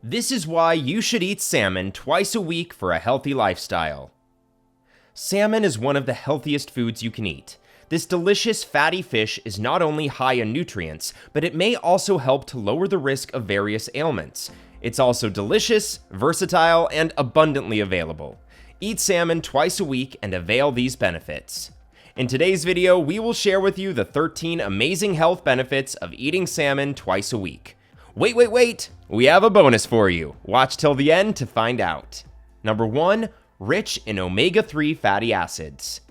This is why you should eat salmon twice a week for a healthy lifestyle. Salmon is one of the healthiest foods you can eat. This delicious fatty fish is not only high in nutrients, but it may also help to lower the risk of various ailments. It's also delicious, versatile, and abundantly available. Eat salmon twice a week and avail these benefits. In today's video, we will share with you the 13 amazing health benefits of eating salmon twice a week. Wait! We have a bonus for you. Watch till the end to find out. Number 1. Rich in omega-3 fatty acids.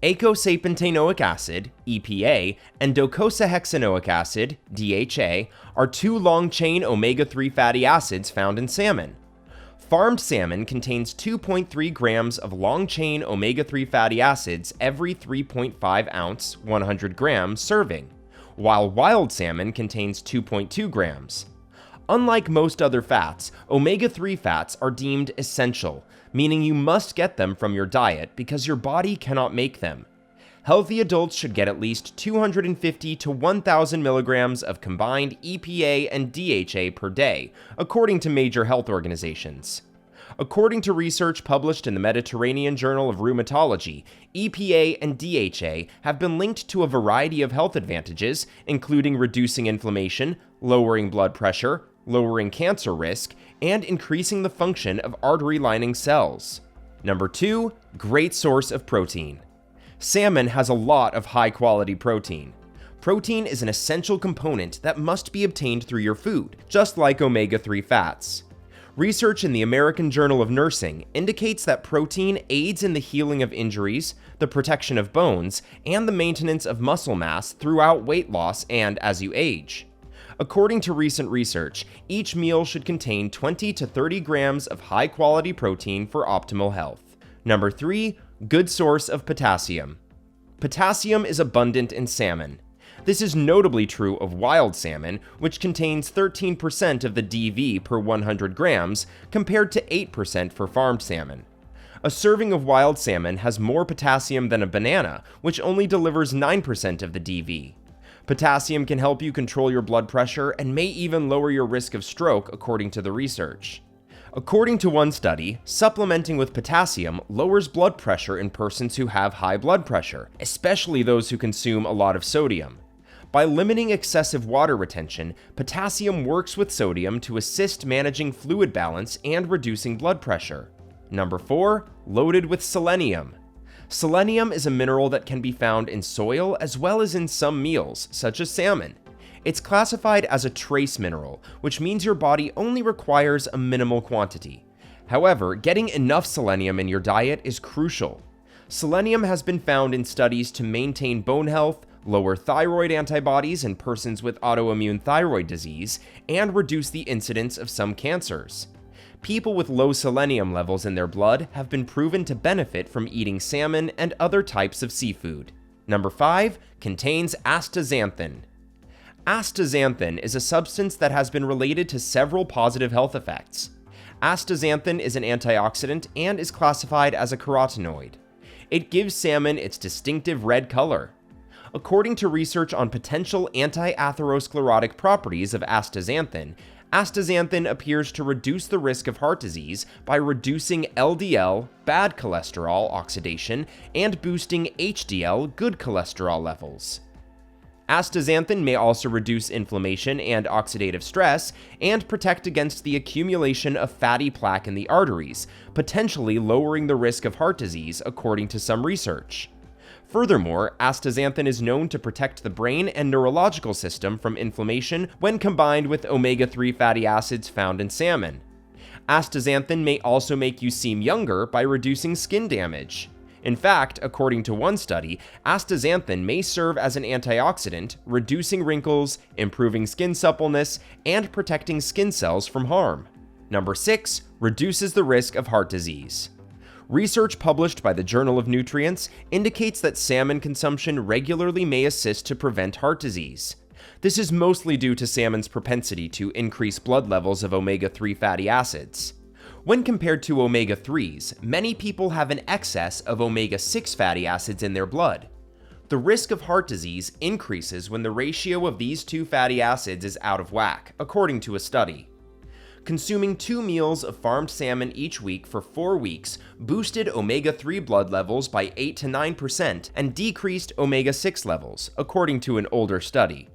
Eicosapentaenoic acid, EPA, and docosahexaenoic acid, DHA, are two long-chain omega-3 fatty acids found in salmon. Farmed salmon contains 2.3 grams of long-chain omega-3 fatty acids every 3.5 ounce, 100 gram serving, while wild salmon contains 2.2 grams. Unlike most other fats, omega-3 fats are deemed essential, meaning you must get them from your diet because your body cannot make them. Healthy adults should get at least 250 to 1,000 milligrams of combined EPA and DHA per day, according to major health organizations. According to research published in the Mediterranean Journal of Rheumatology, EPA and DHA have been linked to a variety of health advantages, including reducing inflammation, lowering blood pressure, lowering cancer risk, and increasing the function of artery lining cells. Number 2. Great source of protein. Salmon has a lot of high-quality protein. Protein is an essential component that must be obtained through your food, just like omega-3 fats. Research in the American Journal of Nursing indicates that protein aids in the healing of injuries, the protection of bones, and the maintenance of muscle mass throughout weight loss and as you age. According to recent research, each meal should contain 20 to 30 grams of high-quality protein for optimal health. Number 3. Good source of potassium. Potassium is abundant in salmon. This is notably true of wild salmon, which contains 13% of the DV per 100 grams, compared to 8% for farmed salmon. A serving of wild salmon has more potassium than a banana, which only delivers 9% of the DV. Potassium can help you control your blood pressure and may even lower your risk of stroke, according to the research. According to one study, supplementing with potassium lowers blood pressure in persons who have high blood pressure, especially those who consume a lot of sodium. By limiting excessive water retention, potassium works with sodium to assist managing fluid balance and reducing blood pressure. Number 4. Loaded with selenium. Selenium is a mineral that can be found in soil as well as in some meals, such as salmon. It's classified as a trace mineral, which means your body only requires a minimal quantity. However, getting enough selenium in your diet is crucial. Selenium has been found in studies to maintain bone health, lower thyroid antibodies in persons with autoimmune thyroid disease, and reduce the incidence of some cancers. People with low selenium levels in their blood have been proven to benefit from eating salmon and other types of seafood. Number 5. Contains astaxanthin. Astaxanthin is a substance that has been related to several positive health effects. Astaxanthin is an antioxidant and is classified as a carotenoid. It gives salmon its distinctive red color. According to research on potential anti-atherosclerotic properties of astaxanthin, astaxanthin appears to reduce the risk of heart disease by reducing LDL, bad cholesterol oxidation, and boosting HDL, good cholesterol levels. Astaxanthin may also reduce inflammation and oxidative stress and protect against the accumulation of fatty plaque in the arteries, potentially lowering the risk of heart disease, according to some research. Furthermore, astaxanthin is known to protect the brain and neurological system from inflammation when combined with omega-3 fatty acids found in salmon. Astaxanthin may also make you seem younger by reducing skin damage. In fact, according to one study, astaxanthin may serve as an antioxidant, reducing wrinkles, improving skin suppleness, and protecting skin cells from harm. Number 6. Reduces the risk of heart disease. Research published by the Journal of Nutrients indicates that salmon consumption regularly may assist to prevent heart disease. This is mostly due to salmon's propensity to increase blood levels of omega-3 fatty acids. When compared to omega-3s, many people have an excess of omega-6 fatty acids in their blood. The risk of heart disease increases when the ratio of these two fatty acids is out of whack, according to a study. Consuming 2 meals of farmed salmon each week for 4 weeks boosted omega-3 blood levels by 8 to 9% and decreased omega-6 levels, according to an older study.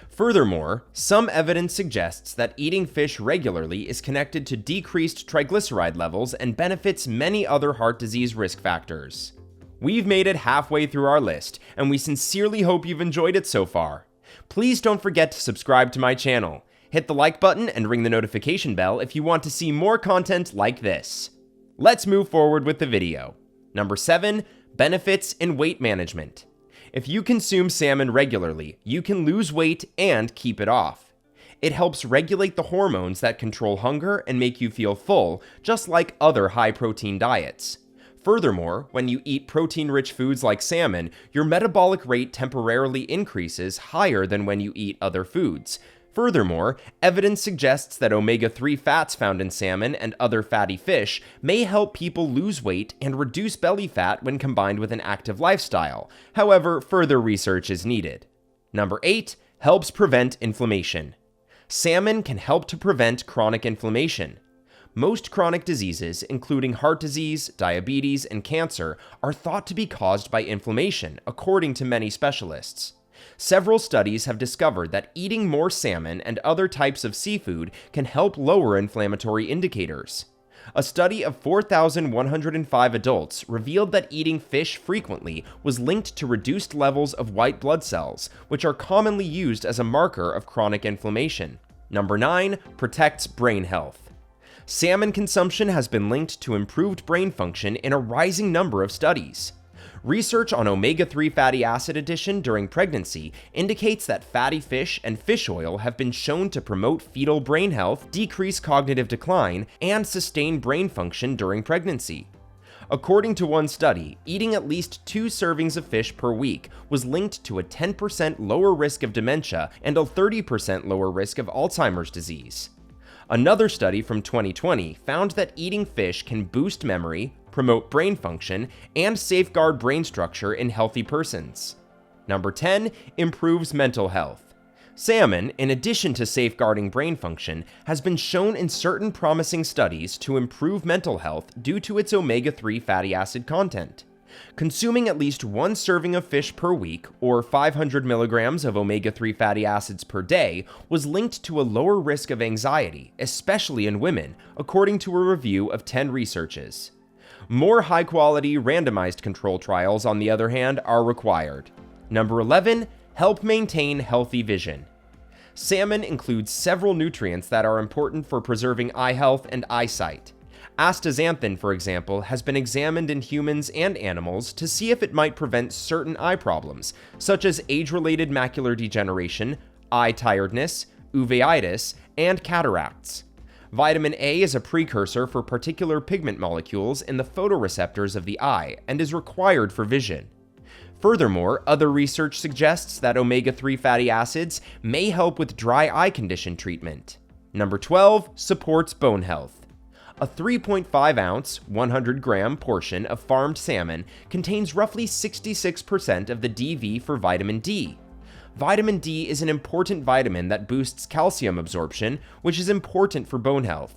Furthermore, some evidence suggests that eating fish regularly is connected to decreased triglyceride levels and benefits many other heart disease risk factors. We've made it halfway through our list, and we sincerely hope you've enjoyed it so far. Please don't forget to subscribe to my channel. Hit the like button and ring the notification bell if you want to see more content like this. Let's move forward with the video. Number 7, benefits in weight management. If you consume salmon regularly, you can lose weight and keep it off. It helps regulate the hormones that control hunger and make you feel full, just like other high-protein diets. Furthermore, when you eat protein-rich foods like salmon, your metabolic rate temporarily increases higher than when you eat other foods. Furthermore, evidence suggests that omega-3 fats found in salmon and other fatty fish may help people lose weight and reduce belly fat when combined with an active lifestyle. However, further research is needed. Number 8, helps prevent inflammation. Salmon can help to prevent chronic inflammation. Most chronic diseases, including heart disease, diabetes, and cancer, are thought to be caused by inflammation, according to many specialists. Several studies have discovered that eating more salmon and other types of seafood can help lower inflammatory indicators. A study of 4,105 adults revealed that eating fish frequently was linked to reduced levels of white blood cells, which are commonly used as a marker of chronic inflammation. Number 9, protects brain health. Salmon consumption has been linked to improved brain function in a rising number of studies. Research on omega-3 fatty acid addition during pregnancy indicates that fatty fish and fish oil have been shown to promote fetal brain health, decrease cognitive decline, and sustain brain function during pregnancy. According to one study, eating at least 2 servings of fish per week was linked to a 10% lower risk of dementia and a 30% lower risk of Alzheimer's disease. Another study from 2020 found that eating fish can boost memory, promote brain function, and safeguard brain structure in healthy persons. Number 10, improves mental health. Salmon, in addition to safeguarding brain function, has been shown in certain promising studies to improve mental health due to its omega-3 fatty acid content. Consuming at least 1 serving of fish per week, or 500 milligrams of omega-3 fatty acids per day, was linked to a lower risk of anxiety, especially in women, according to a review of 10 researches. More high-quality, randomized control trials, on the other hand, are required. Number 11, help maintain healthy vision. Salmon includes several nutrients that are important for preserving eye health and eyesight. Astaxanthin, for example, has been examined in humans and animals to see if it might prevent certain eye problems, such as age-related macular degeneration, eye tiredness, uveitis, and cataracts. Vitamin A is a precursor for particular pigment molecules in the photoreceptors of the eye and is required for vision. Furthermore, other research suggests that omega-3 fatty acids may help with dry eye condition treatment. Number 12, supports bone health. A 3.5-ounce, 100-gram portion of farmed salmon contains roughly 66% of the DV for vitamin D. Vitamin D is an important vitamin that boosts calcium absorption, which is important for bone health.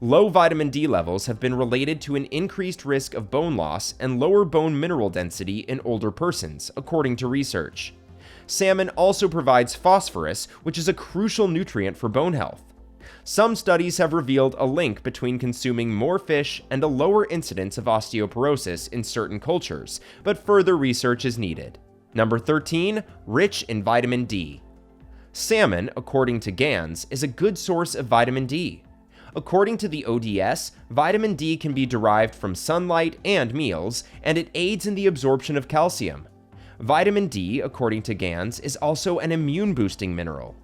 Low vitamin D levels have been related to an increased risk of bone loss and lower bone mineral density in older persons, according to research. Salmon also provides phosphorus, which is a crucial nutrient for bone health. Some studies have revealed a link between consuming more fish and a lower incidence of osteoporosis in certain cultures, but further research is needed. Number 13, rich in vitamin D. Salmon, according to GANS, is a good source of vitamin D. According to the ODS, vitamin D can be derived from sunlight and meals, and it aids in the absorption of calcium. Vitamin D, according to GANS, is also an immune-boosting mineral.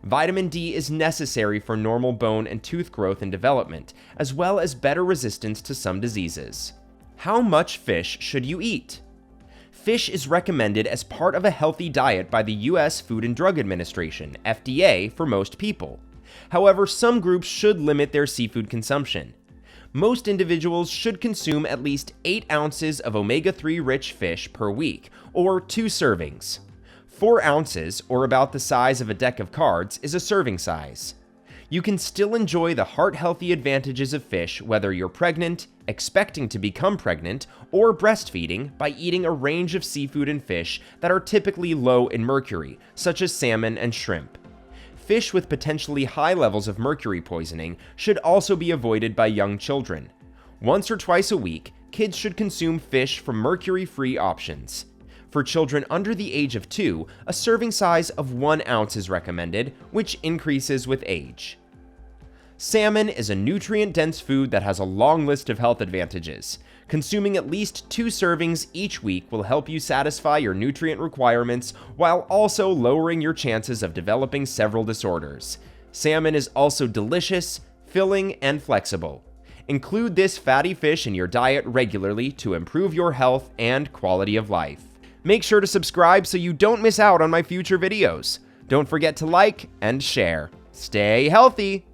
Vitamin D is necessary for normal bone and tooth growth and development, as well as better resistance to some diseases. How much fish should you eat? Fish is recommended as part of a healthy diet by the U.S. Food and Drug Administration, FDA, for most people. However, some groups should limit their seafood consumption. Most individuals should consume at least 8 ounces of omega-3 rich fish per week, or 2 servings. 4 ounces, or about the size of a deck of cards, is a serving size. You can still enjoy the heart-healthy advantages of fish whether you're pregnant, expecting to become pregnant, or breastfeeding by eating a range of seafood and fish that are typically low in mercury, such as salmon and shrimp. Fish with potentially high levels of mercury poisoning should also be avoided by young children. Once or twice a week, kids should consume fish from mercury-free options. For children under the age of 2, a serving size of 1 ounce is recommended, which increases with age. Salmon is a nutrient-dense food that has a long list of health advantages. Consuming at least 2 servings each week will help you satisfy your nutrient requirements while also lowering your chances of developing several disorders. Salmon is also delicious, filling, and flexible. Include this fatty fish in your diet regularly to improve your health and quality of life. Make sure to subscribe so you don't miss out on my future videos. Don't forget to like and share. Stay healthy!